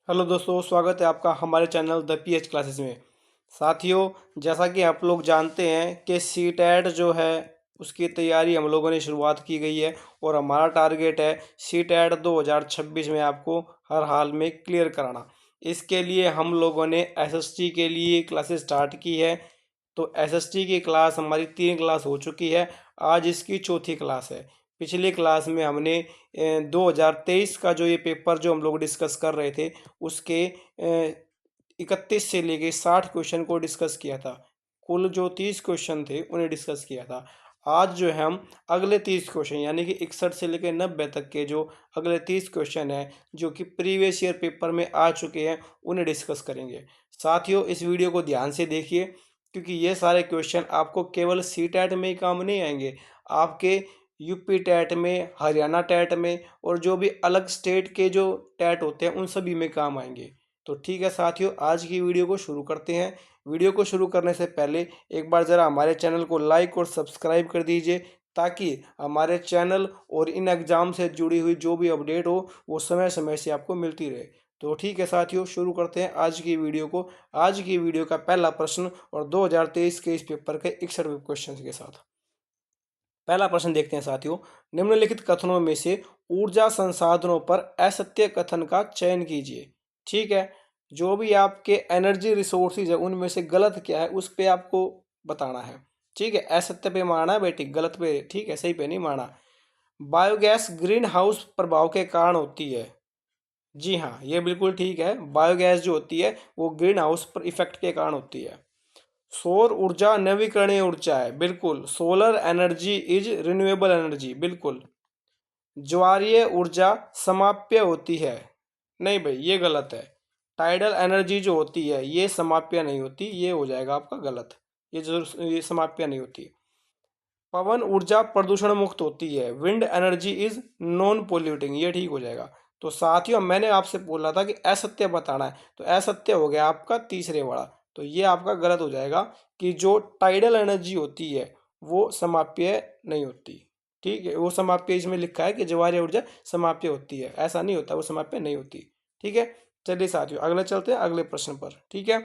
Hello दोस्तों, स्वागत है आपका हमारे चैनल द पीएच क्लासेस में। साथियों, जैसा कि आप लोग जानते हैं कि सीटेट जो है उसकी तैयारी हम लोगों ने शुरुआत की गई है और हमारा टारगेट है सीटेट 2026 में आपको हर हाल में क्लियर कराना। इसके लिए हम लोगों ने एसएसटी के लिए क्लासेस स्टार्ट की है। तो एसएसटी की क्लास हमारी 3 क्लास हो चुकी है। आज इसकी चौथी क्लास है। पिछली क्लास में हमने 2023 का जो ये पेपर जो हम लोग डिस्कस कर रहे थे उसके 31 से लेके 60 क्वेश्चन को डिस्कस किया था। कुल जो 30 क्वेश्चन थे उन्हें डिस्कस किया था। आज जो है हम अगले 30 क्वेश्चन यानी कि 61 से लेकर 90 तक के जो अगले 30 क्वेश्चन हैं जो कि प्रीवियस ईयर पेपर में आ चुके हैं उन्हें डिस्कस करेंगे। साथियों, इस वीडियो को ध्यान से देखिए क्योंकि ये सारे क्वेश्चन आपको केवल सी टैट में ही काम नहीं आएंगे, आपके यूपी टैट में, हरियाणा टैट में और जो भी अलग स्टेट के जो टैट होते हैं उन सभी में काम आएंगे। तो ठीक है साथियों, आज की वीडियो को शुरू करते हैं। वीडियो को शुरू करने से पहले एक बार ज़रा हमारे चैनल को लाइक और सब्सक्राइब कर दीजिए ताकि हमारे चैनल और इन एग्ज़ाम से जुड़ी हुई जो भी अपडेट हो वो समय समय से आपको मिलती रहे। तो ठीक है साथियों, शुरू करते हैं आज की वीडियो को। आज की वीडियो का पहला प्रश्न और 2023 के इस पेपर के 61 क्वेश्चन के साथ। पहला प्रश्न देखते हैं साथियों। निम्नलिखित कथनों में से ऊर्जा संसाधनों पर असत्य कथन का चयन कीजिए। ठीक है, जो भी आपके एनर्जी रिसोर्सेज है उनमें से गलत क्या है उस पे आपको बताना है। ठीक है, असत्य पे मारना है बेटी, गलत पे, ठीक है, सही पे नहीं मारना। बायोगैस ग्रीन हाउस प्रभाव के कारण होती है। जी हाँ, ये बिल्कुल ठीक है। बायोगैस जो होती है वो ग्रीन हाउस पर इफेक्ट के कारण होती है। सौर ऊर्जा नवीकरणीय ऊर्जा है, बिल्कुल। Solar energy is renewable energy, बिल्कुल। ज्वारीय ऊर्जा समाप्य होती है, नहीं भाई ये गलत है। टाइडल एनर्जी जो होती है ये समाप्य नहीं होती, ये हो जाएगा आपका गलत। ये समाप्य नहीं होती। पवन ऊर्जा प्रदूषण मुक्त होती है, wind energy is non polluting, ये ठीक हो जाएगा। तो साथियों, मैंने आपसे बोला था कि असत्य बताना है, तो असत्य हो गया आपका तीसरे वाला। तो ये आपका गलत हो जाएगा कि जो टाइडल एनर्जी होती है वो समाप्य नहीं होती। ठीक है, वो समाप्य इसमें लिखा है कि ज्वारीय ऊर्जा समाप्य होती है, ऐसा नहीं होता, वो समाप्य नहीं होती। ठीक है, चलिए साथियों अगले चलते हैं अगले प्रश्न पर। ठीक है,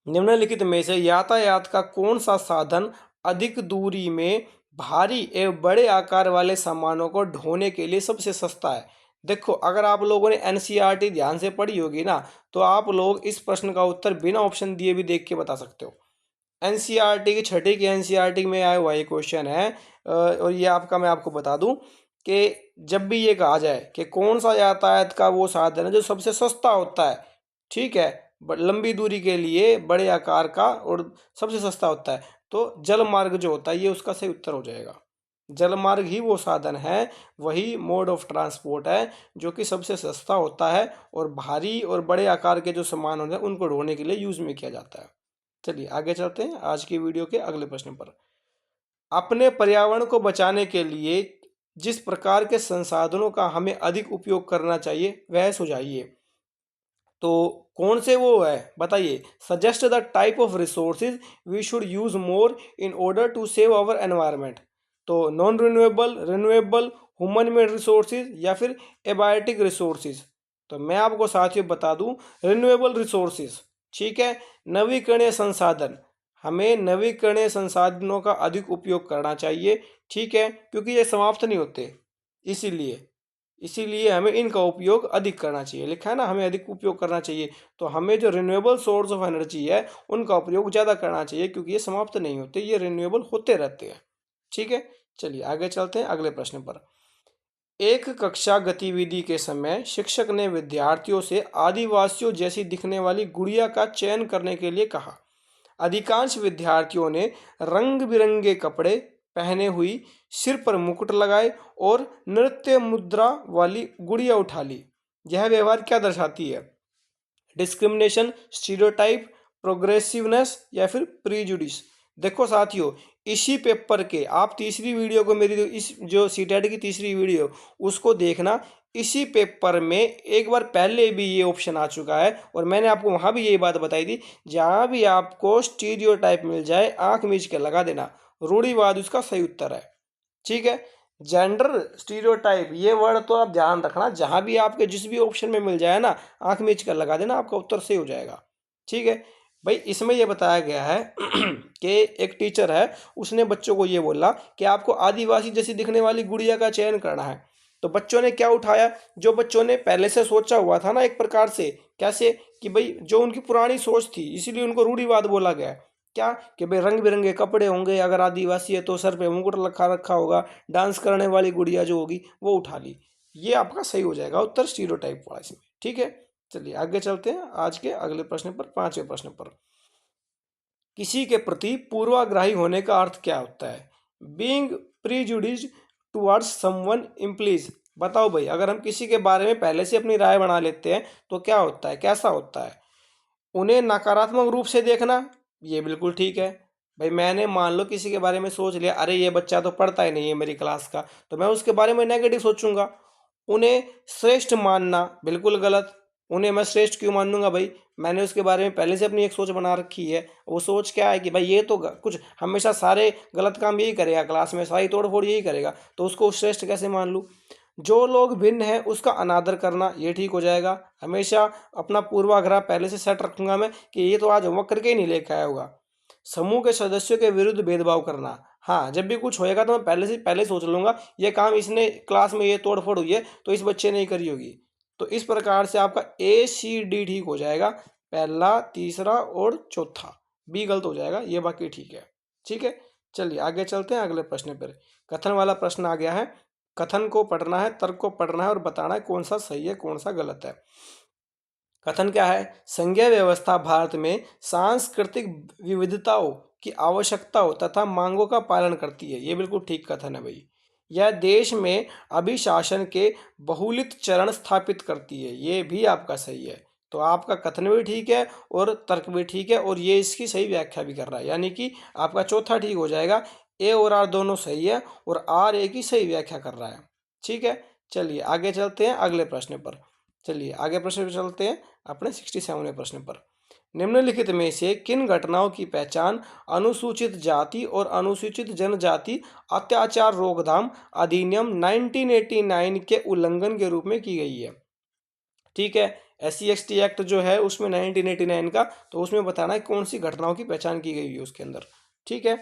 निम्नलिखित में से यातायात का कौन सा साधन अधिक दूरी में भारी एवं बड़े आकार वाले सामानों को ढोने के लिए सबसे सस्ता है? देखो, अगर आप लोगों ने एनसीईआरटी ध्यान से पढ़ी होगी ना तो आप लोग इस प्रश्न का उत्तर बिना ऑप्शन दिए भी देख के बता सकते हो। एनसीईआरटी की छठी की एनसीईआरटी में आया हुआ ये क्वेश्चन है। और ये आपका मैं आपको बता दूं कि जब भी ये कहा जाए कि कौन सा यातायात का वो साधन है जो सबसे सस्ता होता है, ठीक है, लंबी दूरी के लिए बड़े आकार का और सबसे सस्ता होता है, तो जल मार्ग जो होता है ये उसका सही उत्तर हो जाएगा। जल मार्ग ही वो साधन है, वही मोड ऑफ ट्रांसपोर्ट है जो कि सबसे सस्ता होता है और भारी और बड़े आकार के जो सामान होते हैं उनको ढोने के लिए यूज में किया जाता है। चलिए आगे चलते हैं आज की वीडियो के अगले प्रश्न पर। अपने पर्यावरण को बचाने के लिए जिस प्रकार के संसाधनों का हमें अधिक उपयोग करना चाहिए वह सुझाइए। तो कौन से वो है बताइए। Suggest the type of resources we should use more in order to save our environment. तो non renewable, renewable, human made resources या फिर एबायोटिक रिसोर्सेज। तो मैं आपको साथियों बता दूं, रिन्यूएबल रिसोर्सेज। ठीक है, नवीकरणीय संसाधन, हमें नवीकरणीय संसाधनों का अधिक उपयोग करना चाहिए। ठीक है, क्योंकि ये समाप्त नहीं होते, इसीलिए इसीलिए हमें इनका उपयोग अधिक करना चाहिए। लिखा है ना, हमें अधिक उपयोग करना चाहिए। तो हमें जो रिन्यूएबल सोर्स ऑफ एनर्जी है उनका उपयोग ज़्यादा करना चाहिए क्योंकि ये समाप्त नहीं होते, ये रिन्यूएबल होते रहते हैं। ठीक है, चलिए आगे चलते हैं अगले प्रश्न पर। एक कक्षा गतिविधि के समय शिक्षक ने विद्यार्थियों से आदिवासियों जैसी दिखने वाली गुड़िया का चयन करने के लिए कहा। अधिकांश विद्यार्थियों ने रंग बिरंगे कपड़े पहने हुई, सिर पर मुकुट लगाए और नृत्य मुद्रा वाली गुड़िया उठा ली। यह व्यवहार क्या दर्शाती है? डिस्क्रिमिनेशन, स्टीरियोटाइप, प्रोग्रेसिवनेस या फिर प्रीजुडिस। देखो साथियों, इसी पेपर के आप तीसरी वीडियो को, मेरी इस जो सीटेट की तीसरी वीडियो उसको देखना। इसी पेपर में एक बार पहले भी ये ऑप्शन आ चुका है और मैंने आपको वहां भी यही बात बताई थी। जहां भी आपको स्टीरियोटाइप मिल जाए आंख मीच के लगा देना, रूढ़िवाद उसका सही उत्तर है। ठीक है, जेंडर स्टीरियोटाइप, ये वर्ड तो आप ध्यान रखना, जहां भी आपके जिस भी ऑप्शन में मिल जाए ना, आंख मीच कर लगा देना, आपका उत्तर सही हो जाएगा। ठीक है भाई, इसमें यह बताया गया है कि एक टीचर है, उसने बच्चों को ये बोला कि आपको आदिवासी जैसी दिखने वाली गुड़िया का चयन करना है। तो बच्चों ने क्या उठाया, जो बच्चों ने पहले से सोचा हुआ था ना, एक प्रकार से कैसे, कि भाई जो उनकी पुरानी सोच थी, इसीलिए उनको रूढ़िवाद बोला गया। क्या, कि भाई रंग बिरंगे कपड़े होंगे, अगर आदिवासी है तो सर पे मुकुट रखा रखा होगा, डांस करने वाली गुड़िया जो होगी वो उठा ली। ये आपका सही हो जाएगा उत्तर स्टीरियोटाइप वाला इसमें। ठीक है, चलिए आगे चलते हैं आज के अगले प्रश्न पर, पांचवें प्रश्न पर। किसी के प्रति पूर्वाग्रही होने का अर्थ क्या होता है? Being prejudiced towards someone implies. बताओ भाई, अगर हम किसी के बारे में पहले से अपनी राय बना लेते हैं तो क्या होता है, कैसा होता है? उन्हें नकारात्मक रूप से देखना, ये बिल्कुल ठीक है। भाई मैंने मान लो किसी के बारे में सोच लिया, अरे ये बच्चा तो पढ़ता ही नहीं है मेरी क्लास का, तो मैं उसके बारे में नेगेटिव सोचूंगा। उन्हें श्रेष्ठ मानना, बिल्कुल गलत। उन्हें मैं श्रेष्ठ क्यों मानूंगा भाई, मैंने उसके बारे में पहले से अपनी एक सोच बना रखी है। वो सोच क्या है कि भाई ये तो कुछ हमेशा सारे गलत काम यही करेगा, क्लास में सारी तोड़ फोड़ यही करेगा, तो उसको श्रेष्ठ कैसे मान लूँ? जो लोग भिन्न हैं उसका अनादर करना, ये ठीक हो जाएगा। हमेशा अपना पूर्वाग्रह पहले से सेट रखूंगा मैं कि ये तो आज होमवर्क करके ही नहीं लेके आया होगा। समूह के सदस्यों के विरुद्ध भेदभाव करना, हाँ जब भी कुछ होएगा तो मैं पहले सोच लूंगा, ये काम इसने क्लास में ये तोड़ फोड़ हुई है तो इस बच्चे ने ही करी होगी। तो इस प्रकार से आपका A C D ठीक हो जाएगा, पहला, तीसरा और चौथा। बी गलत हो जाएगा, ये बाकी ठीक है। ठीक है, चलिए आगे चलते हैं अगले प्रश्न पर। कथन वाला प्रश्न आ गया है। कथन को पढ़ना है, तर्क को पढ़ना है और बताना है कौन सा सही है कौन सा गलत है। कथन क्या है? संघीय व्यवस्था भारत में सांस्कृतिक विविधताओं की आवश्यकताओं तथा मांगों का पालन करती है, ये बिल्कुल ठीक कथन है भाई। यह देश में अभिशासन के बहुलित चरण स्थापित करती है, ये भी आपका सही है। तो आपका कथन भी ठीक है और तर्क भी ठीक है, और ये इसकी सही व्याख्या भी कर रहा है, यानी कि आपका चौथा ठीक हो जाएगा। ए और आर दोनों सही है और आर ए की सही व्याख्या कर रहा है। ठीक है, चलिए आगे चलते हैं अगले प्रश्न पर। चलिए आगे प्रश्न पर चलते हैं अपने 67वें प्रश्न पर। निम्नलिखित में से किन घटनाओं की पहचान अनुसूचित जाति और अनुसूचित जनजाति अत्याचार रोकथाम अधिनियम 1989 के उल्लंघन के रूप में की गई है? ठीक है, SC/ST एक्ट जो है उसमें 1989 का, तो उसमें बताना है कौन सी घटनाओं की पहचान की गई है उसके अंदर। ठीक है,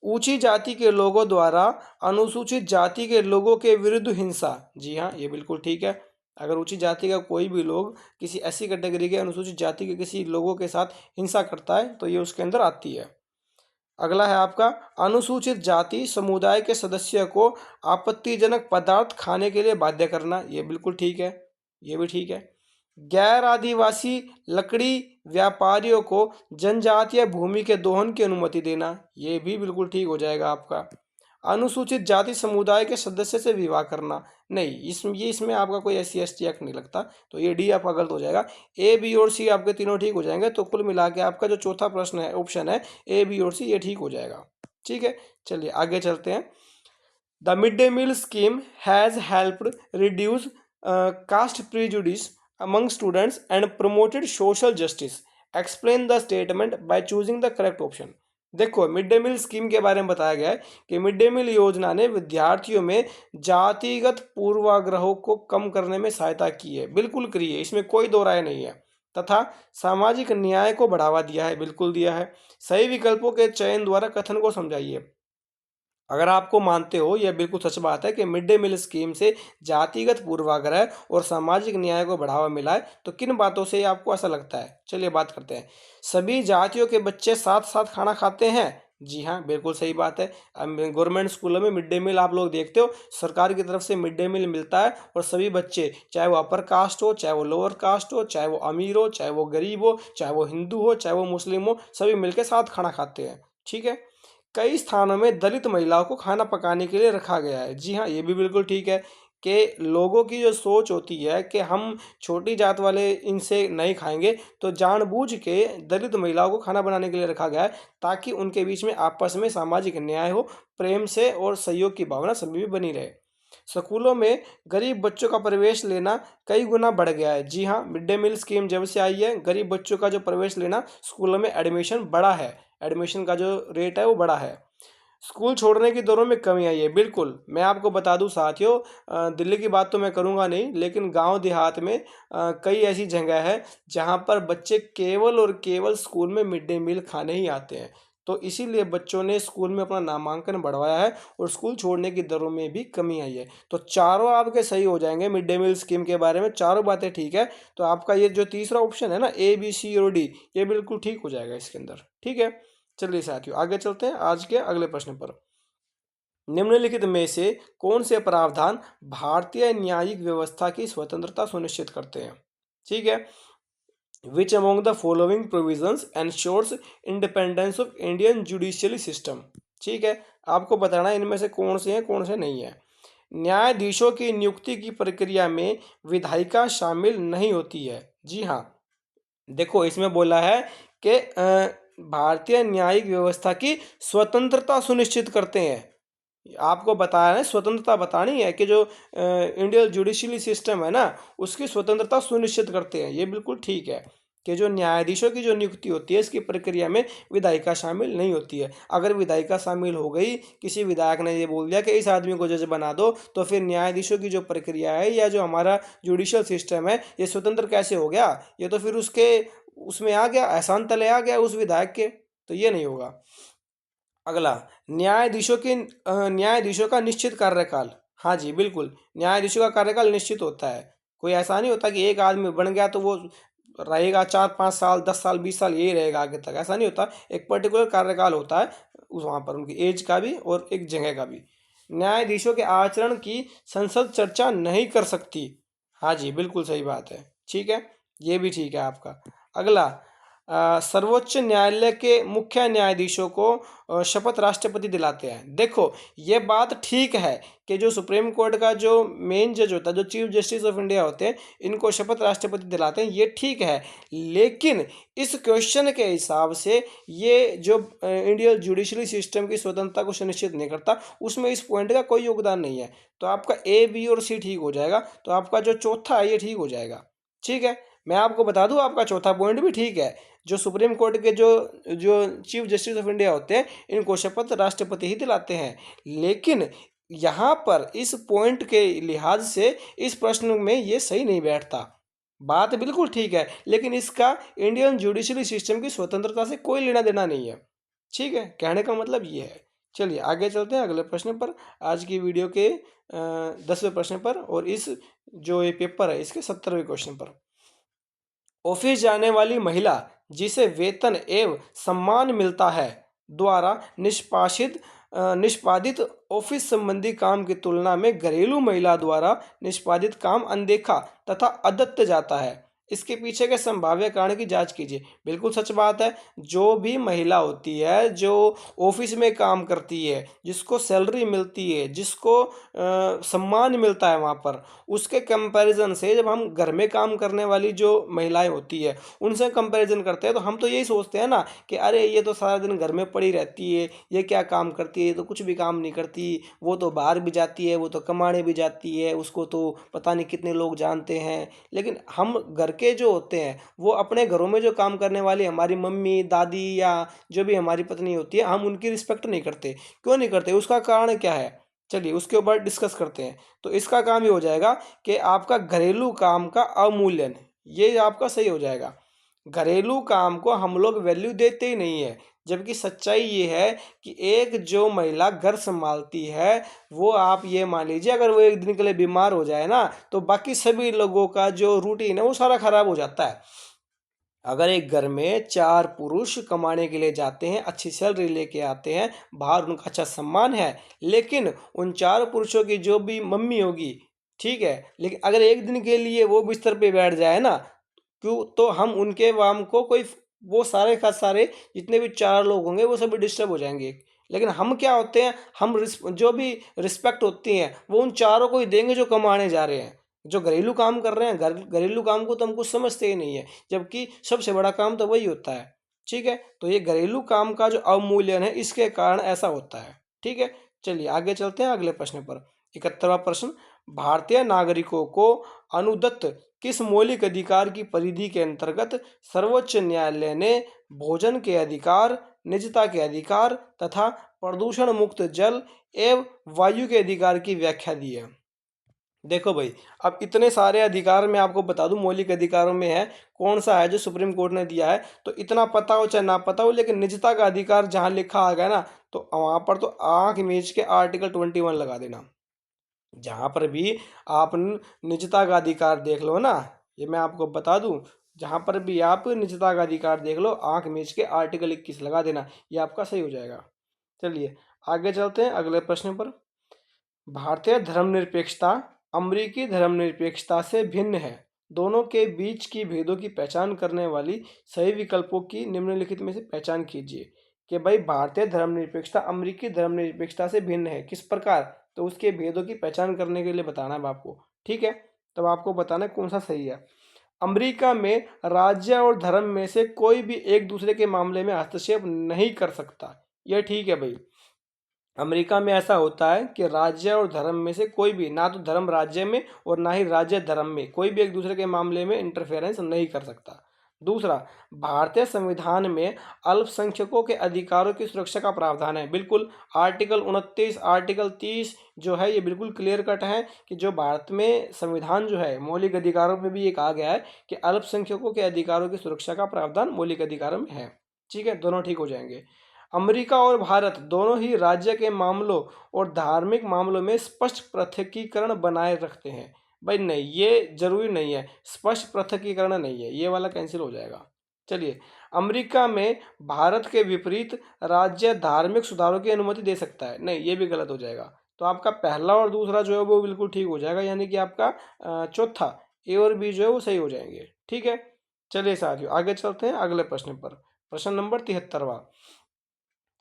ऊंची जाति के लोगों द्वारा अनुसूचित जाति के लोगों के विरुद्ध हिंसा, जी हाँ ये बिल्कुल ठीक है। अगर ऊंची जाति का कोई भी लोग किसी ऐसी कैटेगरी के अनुसूचित जाति के किसी लोगों के साथ हिंसा करता है तो ये उसके अंदर आती है। अगला है आपका, अनुसूचित जाति समुदाय के सदस्य को आपत्तिजनक पदार्थ खाने के लिए बाध्य करना, ये बिल्कुल ठीक है, ये भी ठीक है। गैर आदिवासी लकड़ी व्यापारियों को जनजातीय भूमि के दोहन की अनुमति देना, ये भी बिल्कुल ठीक हो जाएगा आपका। अनुसूचित जाति समुदाय के सदस्य से विवाह करना, नहीं इसमें आपका कोई SC/ST एक्ट नहीं लगता, तो ये डी आपका गलत हो जाएगा। A B और C आपके तीनों ठीक हो जाएंगे, तो कुल मिला के आपका जो चौथा प्रश्न है, ऑप्शन है A B और C, ये ठीक हो जाएगा। ठीक है, चलिए आगे चलते हैं। The mid day meal scheme has helped reduce caste prejudice among students and promoted social justice. Explain the statement by choosing the correct option. देखो, मिड डे मील स्कीम के बारे में बताया गया है कि मिड डे मील योजना ने विद्यार्थियों में जातिगत पूर्वाग्रहों को कम करने में सहायता की है, बिल्कुल करी है, इसमें कोई दो राय नहीं है। तथा सामाजिक न्याय को बढ़ावा दिया है, बिल्कुल दिया है। सही विकल्पों के चयन द्वारा कथन को समझाइए। अगर आपको मानते हो, यह बिल्कुल सच बात है कि मिड डे मील स्कीम से जातिगत पूर्वाग्रह और सामाजिक न्याय को बढ़ावा मिला है, तो किन बातों से आपको ऐसा लगता है? चलिए बात करते हैं। सभी जातियों के बच्चे साथ साथ खाना खाते हैं, जी हाँ बिल्कुल सही बात है। गवर्नमेंट स्कूलों में मिड डे मील आप लोग देखते हो, सरकार की तरफ से मिड डे मील मिलता है, और सभी बच्चे, चाहे वो अपर कास्ट हो, चाहे वो लोअर कास्ट हो, चाहे वो अमीर हो, चाहे वो गरीब हो, चाहे वो हिंदू हो, चाहे वो मुस्लिम हो, सभी मिलकर साथ खाना खाते हैं। ठीक है, कई स्थानों में दलित महिलाओं को खाना पकाने के लिए रखा गया है, जी हाँ ये भी बिल्कुल ठीक है। कि लोगों की जो सोच होती है कि हम छोटी जात वाले इनसे नहीं खाएंगे, तो जानबूझ के दलित महिलाओं को खाना बनाने के लिए रखा गया है, ताकि उनके बीच में आपस में सामाजिक न्याय हो, प्रेम से और सहयोग की भावना सभी में बनी रहे। स्कूलों में गरीब बच्चों का प्रवेश लेना कई गुना बढ़ गया है, जी हाँ मिड डे मील स्कीम जब से आई है, गरीब बच्चों का जो प्रवेश लेना स्कूलों में एडमिशन बढ़ा है, एडमिशन का जो रेट है वो बढ़ा है। स्कूल छोड़ने की दरों में कमी आई है, बिल्कुल। मैं आपको बता दूं साथियों, दिल्ली की बात तो मैं करूंगा नहीं, लेकिन गांव देहात में कई ऐसी जगह है जहां पर बच्चे केवल और केवल स्कूल में मिड डे मील खाने ही आते हैं। तो इसीलिए बच्चों ने स्कूल में अपना नामांकन बढ़वाया है और स्कूल छोड़ने की दरों में भी कमी आई है। तो चारों आपके सही हो जाएंगे मिड डे मील स्कीम के बारे में, चारों बातें ठीक है। तो आपका ये जो तीसरा ऑप्शन है ना, ए बी सी और डी, ये बिल्कुल ठीक हो जाएगा इसके अंदर। ठीक है, चलिए साथियों आगे चलते हैं आज के अगले प्रश्न पर। निम्नलिखित में से कौन से प्रावधान भारतीय न्यायिक व्यवस्था की स्वतंत्रता सुनिश्चित करते हैं? ठीक है। Which among the following provisions ensures independence of Indian judicially system? ठीक है, आपको बताना है इनमें से कौन से हैं कौन से नहीं है। न्यायाधीशों की नियुक्ति की प्रक्रिया में विधायिका शामिल नहीं होती है। जी हाँ, देखो इसमें बोला है कि भारतीय न्यायिक व्यवस्था की स्वतंत्रता सुनिश्चित करते हैं। आपको बताया है, स्वतंत्रता बतानी है कि जो इंडियन जुडिशियली सिस्टम है ना, उसकी स्वतंत्रता सुनिश्चित करते हैं। ये बिल्कुल ठीक है कि जो न्यायाधीशों की जो नियुक्ति होती है इसकी प्रक्रिया में विधायिका शामिल नहीं होती है। अगर विधायिका शामिल हो गई, किसी विधायक ने ये बोल दिया कि इस आदमी को जज बना दो, तो फिर न्यायाधीशों की जो प्रक्रिया है या जो हमारा जुडिशियल सिस्टम है ये स्वतंत्र कैसे हो गया? ये तो फिर उसके उसमें आ गया, एहसान तले आ गया उस विधायक के। तो ये नहीं होगा। अगला, न्यायाधीशों का निश्चित कार्यकाल। हाँ जी बिल्कुल, न्यायाधीशों का कार्यकाल निश्चित होता है। कोई ऐसा नहीं होता कि एक आदमी बन गया तो वो रहेगा 4 5 साल 10 साल 20 साल यही रहेगा आगे तक, ऐसा नहीं होता। एक पर्टिकुलर कार्यकाल होता है उस वहाँ पर उनकी एज का भी और एक जगह का भी। न्यायाधीशों के आचरण की संसद चर्चा नहीं कर सकती। हाँ जी बिल्कुल सही बात है। ठीक है, ये भी ठीक है आपका। अगला, सर्वोच्च न्यायालय के मुख्य न्यायाधीशों को शपथ राष्ट्रपति दिलाते हैं। देखो ये बात ठीक है कि जो सुप्रीम कोर्ट का जो मेन जज होता है, जो चीफ जस्टिस ऑफ इंडिया होते हैं, इनको शपथ राष्ट्रपति दिलाते हैं, ये ठीक है। लेकिन इस क्वेश्चन के हिसाब से ये जो इंडियन जुडिशरी सिस्टम की स्वतंत्रता को सुनिश्चित नहीं करता, उसमें इस पॉइंट का कोई योगदान नहीं है। तो आपका ए बी और सी ठीक हो जाएगा। तो आपका जो चौथा है ये ठीक हो जाएगा। ठीक है, मैं आपको बता दूं आपका चौथा पॉइंट भी ठीक है। जो सुप्रीम कोर्ट के जो जो चीफ जस्टिस ऑफ इंडिया होते हैं, इनको शपथ राष्ट्रपति ही दिलाते हैं। लेकिन यहाँ पर इस पॉइंट के लिहाज से इस प्रश्न में ये सही नहीं बैठता। बात बिल्कुल ठीक है, लेकिन इसका इंडियन जुडिशरी सिस्टम की स्वतंत्रता से कोई लेना देना नहीं है। ठीक है, कहने का मतलब ये है। चलिए आगे चलते हैं अगले प्रश्न पर, आज की वीडियो के 10वें प्रश्न पर, और इस जो ये पेपर है इसके 70वें क्वेश्चन पर। ऑफिस जाने वाली महिला जिसे वेतन एवं सम्मान मिलता है द्वारा निष्पादित ऑफिस संबंधी काम की तुलना में घरेलू महिला द्वारा निष्पादित काम अनदेखा तथा अदत्त जाता है। इसके पीछे के संभाव्य कारण की जांच कीजिए। बिल्कुल सच बात है। जो भी महिला होती है जो ऑफिस में काम करती है, जिसको सैलरी मिलती है, जिसको सम्मान मिलता है वहाँ पर, उसके कंपैरिजन से जब हम घर में काम करने वाली जो महिलाएं होती है उनसे कंपैरिजन करते हैं, तो हम तो यही सोचते हैं ना कि अरे ये तो सारा दिन घर में पड़ी रहती है, ये क्या काम करती है, ये तो कुछ भी काम नहीं करती, वो तो बाहर भी जाती है, वो तो कमाने भी जाती है, उसको तो पता नहीं कितने लोग जानते हैं। लेकिन हम घर के जो होते हैं वो अपने घरों में जो काम करने वाली हमारी मम्मी दादी या जो भी हमारी पत्नी होती है, हम उनकी रिस्पेक्ट नहीं करते। क्यों नहीं करते, उसका कारण क्या है? चलिए उसके ऊपर डिस्कस करते हैं। तो इसका काम ये हो जाएगा कि आपका घरेलू काम का अवमूल्यन, ये आपका सही हो जाएगा। घरेलू काम को हम लोग वैल्यू देते ही नहीं है, जबकि सच्चाई ये है कि एक जो महिला घर संभालती है, वो आप ये मान लीजिए अगर वो एक दिन के लिए बीमार हो जाए ना, तो बाकी सभी लोगों का जो रूटीन है वो सारा खराब हो जाता है। अगर एक घर में 4 पुरुष कमाने के लिए जाते हैं, अच्छी सैलरी लेके आते हैं, बाहर उनका अच्छा सम्मान है, लेकिन उन 4 पुरुषों की जो भी मम्मी होगी, ठीक है, लेकिन अगर एक दिन के लिए वो बिस्तर पे बैठ जाए ना, क्यों, तो हम उनके वाम को कोई, वो सारे का सारे जितने भी 4 लोग होंगे वो सभी डिस्टर्ब हो जाएंगे। लेकिन हम क्या होते हैं, हम जो भी रिस्पेक्ट होती हैं वो उन चारों को ही देंगे जो कमाने जा रहे हैं। जो घरेलू काम कर रहे हैं, घरेलू काम को तो हम कुछ समझते ही नहीं है, जबकि सबसे बड़ा काम तो वही होता है। ठीक है, तो ये घरेलू काम का जो अवमूल्यन है इसके कारण ऐसा होता है। ठीक है, चलिए आगे चलते हैं अगले प्रश्न पर। 71वां प्रश्न, भारतीय नागरिकों को अनुदत्त किस मौलिक अधिकार की परिधि के अंतर्गत सर्वोच्च न्यायालय ने भोजन के अधिकार, निजता के अधिकार तथा प्रदूषण मुक्त जल एवं वायु के अधिकार की व्याख्या दी है। देखो भाई, अब इतने सारे अधिकार मैं आपको बता दूं मौलिक अधिकारों में है कौन सा है जो सुप्रीम कोर्ट ने दिया है, तो इतना पता हो चाहे ना पता हो, लेकिन निजता का अधिकार जहां लिखा आ गया ना, तो वहां पर तो आंख मीच के आर्टिकल 21 लगा देना। जहां पर भी आप निजता का अधिकार देख लो ना, ये मैं आपको बता दूं, जहां पर भी आप निजता का अधिकार देख लो, आंख मीच के आर्टिकल 21 लगा देना, ये आपका सही हो जाएगा। चलिए आगे चलते हैं अगले प्रश्न पर। भारतीय धर्मनिरपेक्षता अमेरिकी धर्मनिरपेक्षता से भिन्न है। दोनों के बीच की भेदों की पहचान करने वाली सही विकल्पों की निम्नलिखित में से पहचान कीजिए। कि भाई भारतीय धर्मनिरपेक्षता अमेरिकी धर्मनिरपेक्षता से भिन्न है, किस प्रकार, तो उसके भेदों की पहचान करने के लिए बताना है आपको। ठीक है, तब आपको बताना है कौन सा सही है। अमेरिका में राज्य और धर्म में से कोई भी एक दूसरे के मामले में हस्तक्षेप नहीं कर सकता, यह ठीक है भाई। अमेरिका में ऐसा होता है कि राज्य और धर्म में से कोई भी, ना तो धर्म राज्य में और ना ही राज्य धर्म में, कोई भी एक दूसरे के मामले में इंटरफेरेंस नहीं कर सकता। दूसरा, भारतीय संविधान में अल्पसंख्यकों के अधिकारों की सुरक्षा का प्रावधान है। बिल्कुल, आर्टिकल 29, आर्टिकल 30 जो है ये बिल्कुल क्लियर कट है कि जो भारत में संविधान जो है मौलिक अधिकारों में भी ये कहा गया है कि अल्पसंख्यकों के अधिकारों की सुरक्षा का प्रावधान मौलिक अधिकारों में है। ठीक है, दोनों ठीक हो जाएंगे। अमेरिका और भारत दोनों ही राज्य के मामलों और धार्मिक मामलों में स्पष्ट पृथकीकरण बनाए रखते हैं। भाई नहीं, ये जरूरी नहीं है, स्पष्ट पृथकीकरण नहीं है, ये वाला कैंसिल हो जाएगा। चलिए, अमेरिका में भारत के विपरीत राज्य धार्मिक सुधारों की अनुमति दे सकता है, नहीं ये भी गलत हो जाएगा। तो आपका पहला और दूसरा जो है वो बिल्कुल ठीक हो जाएगा, यानी कि आपका चौथा ए और बी जो है वो सही हो जाएंगे। ठीक है, चलिए साथियों आगे चलते हैं अगले प्रश्न पर। प्रश्न नंबर 73वां,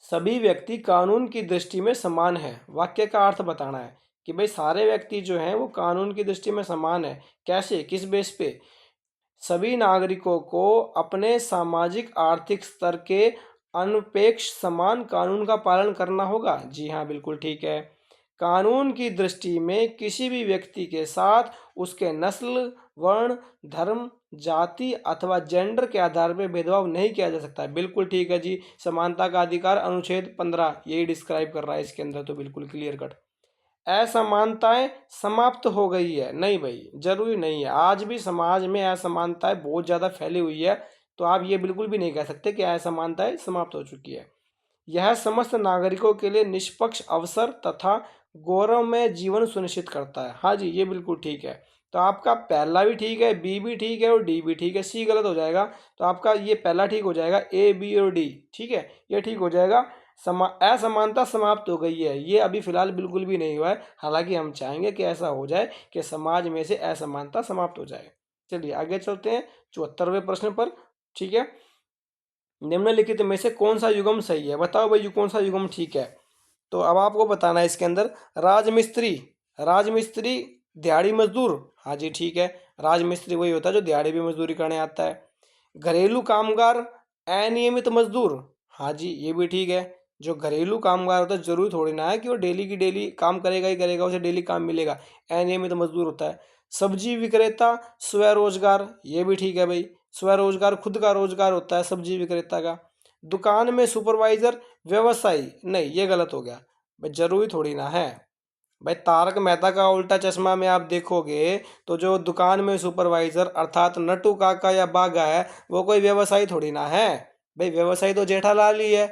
सभी व्यक्ति कानून की दृष्टि में समान है। वाक्य का अर्थ बताना है कि भाई सारे व्यक्ति जो हैं वो कानून की दृष्टि में समान है। कैसे, किस बेस पे? सभी नागरिकों को अपने सामाजिक आर्थिक स्तर के अनपेक्ष समान कानून का पालन करना होगा। जी हाँ, बिल्कुल ठीक है। कानून की दृष्टि में किसी भी व्यक्ति के साथ उसके नस्ल, वर्ण, धर्म, जाति अथवा जेंडर के आधार पर भेदभाव नहीं किया जा सकता। बिल्कुल ठीक है जी, समानता का अधिकार अनुच्छेद 15 यही डिस्क्राइब कर रहा है इसके अंदर, तो बिल्कुल क्लियर कट। असमानताएं समाप्त हो गई है, नहीं भाई जरूरी नहीं है, आज भी समाज में असमानताएं बहुत ज़्यादा फैली हुई है, तो आप ये बिल्कुल भी नहीं कह सकते कि असमानताएं समाप्त हो चुकी है। यह समस्त नागरिकों के लिए निष्पक्ष अवसर तथा गौरवमय जीवन सुनिश्चित करता है। हाँ जी, ये बिल्कुल ठीक है। तो आपका पहला भी ठीक है, बी भी ठीक है और डी भी ठीक है, सी गलत हो जाएगा। तो आपका ये पहला ठीक हो जाएगा, ए बी और डी ठीक है, ये ठीक हो जाएगा। असमानता समाप्त हो गई है, ये अभी फिलहाल बिल्कुल भी नहीं हुआ है, हालांकि हम चाहेंगे कि ऐसा हो जाए कि समाज में से असमानता समाप्त हो जाए। चलिए आगे चलते हैं 74वें प्रश्न पर। ठीक है, निम्नलिखित में से कौन सा युग्म सही है? बताओ भाई कौन सा युग्म ठीक है। तो अब आपको बताना है इसके अंदर, राजमिस्त्री, राजमिस्त्री दिहाड़ी मजदूर, हाँ जी ठीक है, राजमिस्त्री वही होता है जो दिहाड़ी भी मजदूरी करने आता है। घरेलू कामगार अनियमित मजदूर, हाँ जी ये भी ठीक है। जो घरेलू कामगार होता है जरूरी थोड़ी ना है कि वो डेली की डेली काम करेगा ही करेगा, उसे डेली काम मिलेगा, अनियमित मजदूर होता है। सब्जी विक्रेता स्वरोजगार, ये भी ठीक है भाई, स्वरोजगार खुद का रोजगार होता है सब्जी विक्रेता का। दुकान में सुपरवाइजर व्यवसायी, नहीं ये गलत हो गया भाई, जरूरी थोड़ी ना है। भाई तारक मेहता का उल्टा चश्मा में आप देखोगे तो जो दुकान में सुपरवाइजर अर्थात नट्टू काका या बागा है वो कोई व्यवसायी थोड़ी ना है। भाई व्यवसायी तो जेठालाल ही है,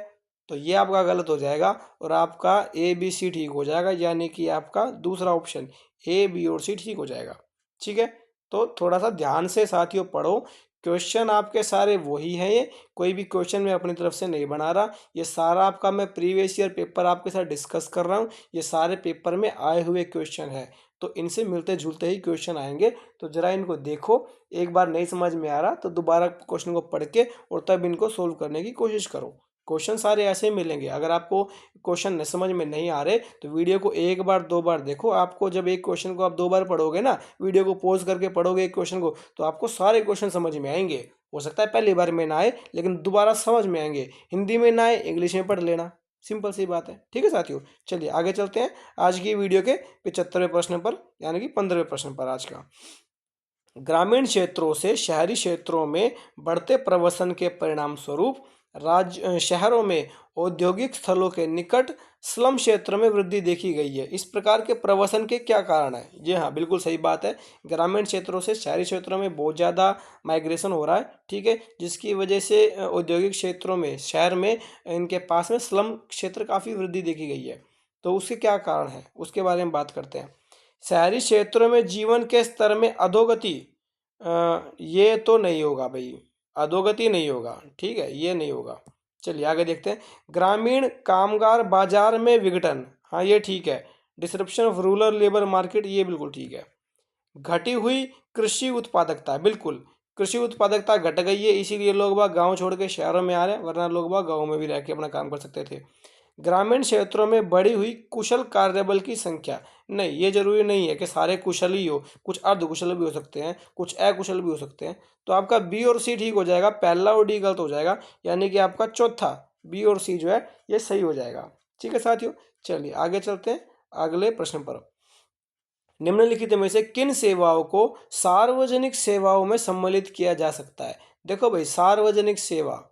तो ये आपका गलत हो जाएगा और आपका ए बी सी ठीक हो जाएगा, यानी कि आपका दूसरा ऑप्शन ए बी और सी ठीक हो जाएगा। ठीक है, तो थोड़ा सा ध्यान से साथियों पढ़ो, क्वेश्चन आपके सारे वही हैं, ये कोई भी क्वेश्चन मैं अपनी तरफ से नहीं बना रहा, ये सारा आपका मैं प्रीवियस ईयर पेपर आपके साथ डिस्कस कर रहा हूँ, ये सारे पेपर में आए हुए क्वेश्चन है, तो इनसे मिलते जुलते ही क्वेश्चन आएंगे, तो जरा इनको देखो, एक बार नहीं समझ में आ रहा तो दोबारा क्वेश्चन को पढ़ के और तब इनको सोल्व करने की कोशिश करो। क्वेश्चन सारे ऐसे ही मिलेंगे, अगर आपको क्वेश्चन समझ में नहीं आ रहे तो वीडियो को एक बार दो बार देखो, आपको जब एक क्वेश्चन को आप दो बार पढ़ोगे ना, वीडियो को पॉज करके पढ़ोगे एक क्वेश्चन को, तो आपको सारे क्वेश्चन समझ में आएंगे। हो सकता है पहली बार में ना आए लेकिन दोबारा समझ में आएंगे, हिंदी में ना आए इंग्लिश में पढ़ लेना, सिंपल सी बात है। ठीक है साथियों, चलिए आगे चलते हैं आज की वीडियो के 75वें प्रश्न पर, यानी कि 15वें प्रश्न पर आज का। ग्रामीण क्षेत्रों से शहरी क्षेत्रों में बढ़ते प्रवसन के परिणाम स्वरूप शहरों में औद्योगिक स्थलों के निकट स्लम क्षेत्र में वृद्धि देखी गई है। इस प्रकार के प्रवसन के क्या कारण है? जी हाँ, बिल्कुल सही बात है। ग्रामीण क्षेत्रों से शहरी क्षेत्रों में बहुत ज़्यादा माइग्रेशन हो रहा है, ठीक है, जिसकी वजह से औद्योगिक क्षेत्रों में, शहर में, इनके पास में स्लम क्षेत्र काफ़ी वृद्धि देखी गई है। तो उसके क्या कारण है, उसके बारे में बात करते हैं। शहरी क्षेत्रों में जीवन के स्तर में अधोगति, ये तो नहीं होगा भाई, अधोगति नहीं होगा, ठीक है, ये नहीं होगा। चलिए आगे देखते हैं। ग्रामीण कामगार बाजार में विघटन, हाँ ये ठीक है। Disruption of rural labour market, ये बिल्कुल ठीक है। घटी हुई कृषि उत्पादकता, बिल्कुल, कृषि उत्पादकता घट गई है, इसीलिए लोग बाग गांव छोड़ के शहरों में आ रहे हैं, वरना लोग बाग गाँव में भी रह के अपना काम कर सकते थे। ग्रामीण क्षेत्रों में बढ़ी हुई कुशल कार्यबल की संख्या, नहीं, ये जरूरी नहीं है कि सारे कुशल ही हो, कुछ अर्धकुशल भी हो सकते हैं, कुछ अकुशल भी हो सकते हैं। तो आपका बी और सी ठीक हो जाएगा, पहला और डी गलत हो जाएगा, यानी कि आपका चौथा बी और सी जो है ये सही हो जाएगा। ठीक है साथियों, चलिए आगे चलते हैं अगले प्रश्न पर। निम्नलिखित में से किन सेवाओं को सार्वजनिक सेवाओं में सम्मिलित किया जा सकता है? देखो भाई, सार्वजनिक सेवा,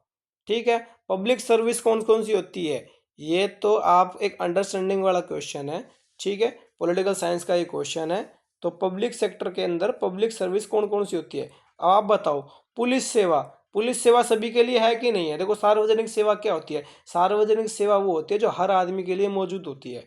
ठीक है, पब्लिक सर्विस कौन कौन सी होती है? ये तो आप एक अंडरस्टैंडिंग वाला क्वेश्चन है, ठीक है, पॉलिटिकल साइंस का ये क्वेश्चन है। तो पब्लिक सेक्टर के अंदर पब्लिक सर्विस कौन कौन सी होती है? अब आप बताओ। पुलिस सेवा, पुलिस सेवा सभी के लिए है कि नहीं है? देखो, सार्वजनिक सेवा क्या होती है? सार्वजनिक सेवा वो होती है जो हर आदमी के लिए मौजूद होती है।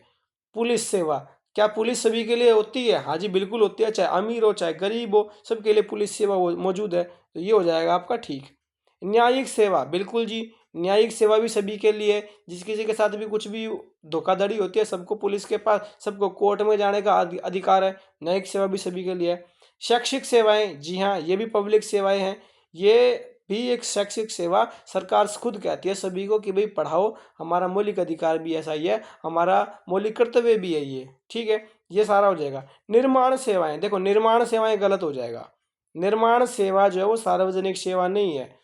पुलिस सेवा, क्या पुलिस सभी के लिए होती है? हाँ जी, बिल्कुल होती है, चाहे अमीर हो चाहे गरीब हो, सबके लिए पुलिस सेवा मौजूद है। तो ये हो जाएगा आपका ठीक। न्यायिक सेवा, बिल्कुल जी, न्यायिक सेवा भी सभी के लिए है। जिस किसी के साथ भी कुछ भी धोखाधड़ी होती है, सबको पुलिस के पास, सबको कोर्ट में जाने का अधिकार है। न्यायिक सेवा भी सभी के लिए है। शैक्षिक सेवाएं, जी हाँ, ये भी पब्लिक सेवाएं हैं। ये भी एक शैक्षिक सेवा, सरकार खुद कहती है सभी को कि भाई पढ़ाओ, हमारा मौलिक अधिकार भी ऐसा ही है, हमारा मौलिक कर्तव्य भी है ये, ठीक है, ये सारा हो जाएगा। निर्माण सेवाएं, देखो निर्माण सेवाएं गलत हो जाएगा। निर्माण सेवा जो है वो सार्वजनिक सेवा नहीं है,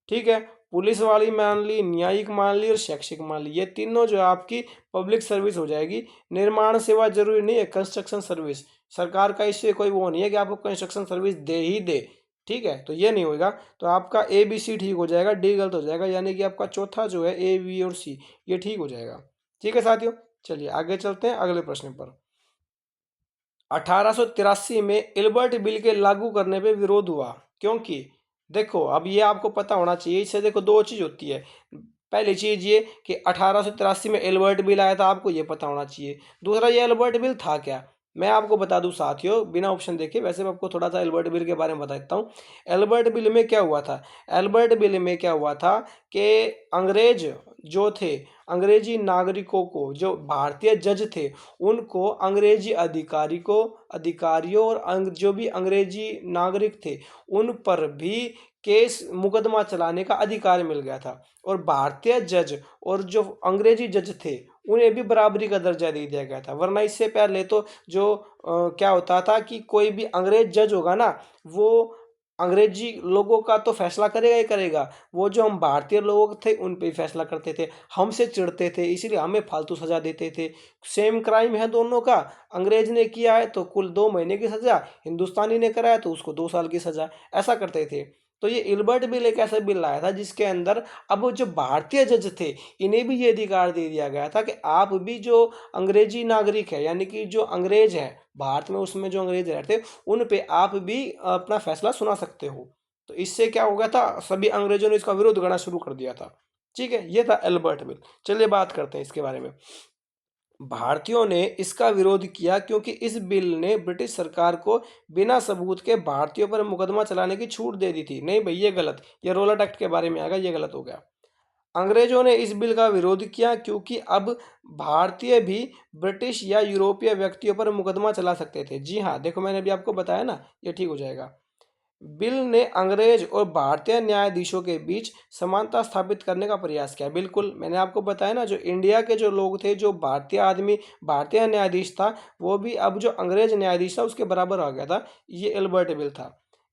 ठीक है। पुलिस वाली मान ली, न्यायिक मान ली और शैक्षिक मान ली, ये तीनों जो है आपकी पब्लिक सर्विस हो जाएगी। निर्माण सेवा जरूरी नहीं है, कंस्ट्रक्शन सर्विस, सरकार का इससे कोई वो नहीं है कि आपको कंस्ट्रक्शन सर्विस दे ही दे, ठीक है, तो ये नहीं होगा। तो आपका ए बी सी ठीक हो जाएगा, डी गलत हो जाएगा, यानी कि आपका चौथा जो है ए बी और सी ये ठीक हो जाएगा। ठीक है साथियों, चलिए आगे चलते हैं अगले प्रश्न पर। 1883 में इल्बर्ट बिल के लागू करने पे विरोध हुआ, क्योंकि देखो अब ये आपको पता होना चाहिए। इससे देखो दो चीज होती है। पहली चीज ये कि 1883 में एल्बर्ट बिल आया था, आपको ये पता होना चाहिए। दूसरा, ये एल्बर्ट बिल था क्या? मैं आपको बता दूं साथियों, बिना ऑप्शन देखे, वैसे मैं आपको थोड़ा सा एल्बर्ट बिल के बारे में बता देता हूँ। एल्बर्ट बिल में क्या हुआ था? एल्बर्ट बिल में क्या हुआ था कि अंग्रेज जो थे, अंग्रेजी नागरिकों को, जो भारतीय जज थे, उनको अंग्रेजी अधिकारियों और जो भी अंग्रेजी नागरिक थे उन पर भी केस मुकदमा चलाने का अधिकार मिल गया था। और भारतीय जज और जो अंग्रेजी जज थे उन्हें भी बराबरी का दर्जा दे दिया गया था। वरना इससे पहले तो जो क्या होता था कि कोई भी अंग्रेज जज होगा ना, वो अंग्रेजी लोगों का तो फैसला करेगा ही करेगा, वो जो हम भारतीय लोग थे उन पे फैसला करते थे, हमसे चिढ़ते थे, इसीलिए हमें फालतू सजा देते थे। सेम क्राइम है दोनों का, अंग्रेज ने किया है तो कुल 2 महीने की सजा, हिंदुस्तानी ने कराया तो उसको 2 साल की सजा, ऐसा करते थे। तो ये इल्बर्ट बिल एक ऐसा बिल लाया था जिसके अंदर अब जो भारतीय जज थे इन्हें भी ये अधिकार दे दिया गया था कि आप भी जो अंग्रेजी नागरिक है, यानी कि जो अंग्रेज है भारत में, उसमें जो अंग्रेज रहते उन पे आप भी अपना फैसला सुना सकते हो। तो इससे क्या हो गया था, सभी अंग्रेजों ने इसका विरोध करना शुरू कर दिया था। ठीक है, ये था एल्बर्ट बिल। चलिए बात करते हैं इसके बारे में। भारतीयों ने इसका विरोध किया क्योंकि इस बिल ने ब्रिटिश सरकार को बिना सबूत के भारतीयों पर मुकदमा चलाने की छूट दे दी थी। नहीं भाई, ये गलत, ये रोलट एक्ट के बारे में आएगा, ये गलत हो गया। अंग्रेजों ने इस बिल का विरोध किया क्योंकि अब भारतीय भी ब्रिटिश या यूरोपीय व्यक्तियों पर मुकदमा चला सकते थे। जी हाँ, देखो मैंने अभी आपको बताया ना, ये ठीक हो जाएगा। बिल ने अंग्रेज और भारतीय न्यायाधीशों के बीच समानता स्थापित करने का प्रयास किया। बिल्कुल, मैंने आपको बताया ना, जो इंडिया के जो लोग थे, जो भारतीय आदमी, भारतीय न्यायाधीश था, वो भी अब जो अंग्रेज न्यायाधीश था उसके बराबर आ गया था। ये एल्बर्ट बिल था।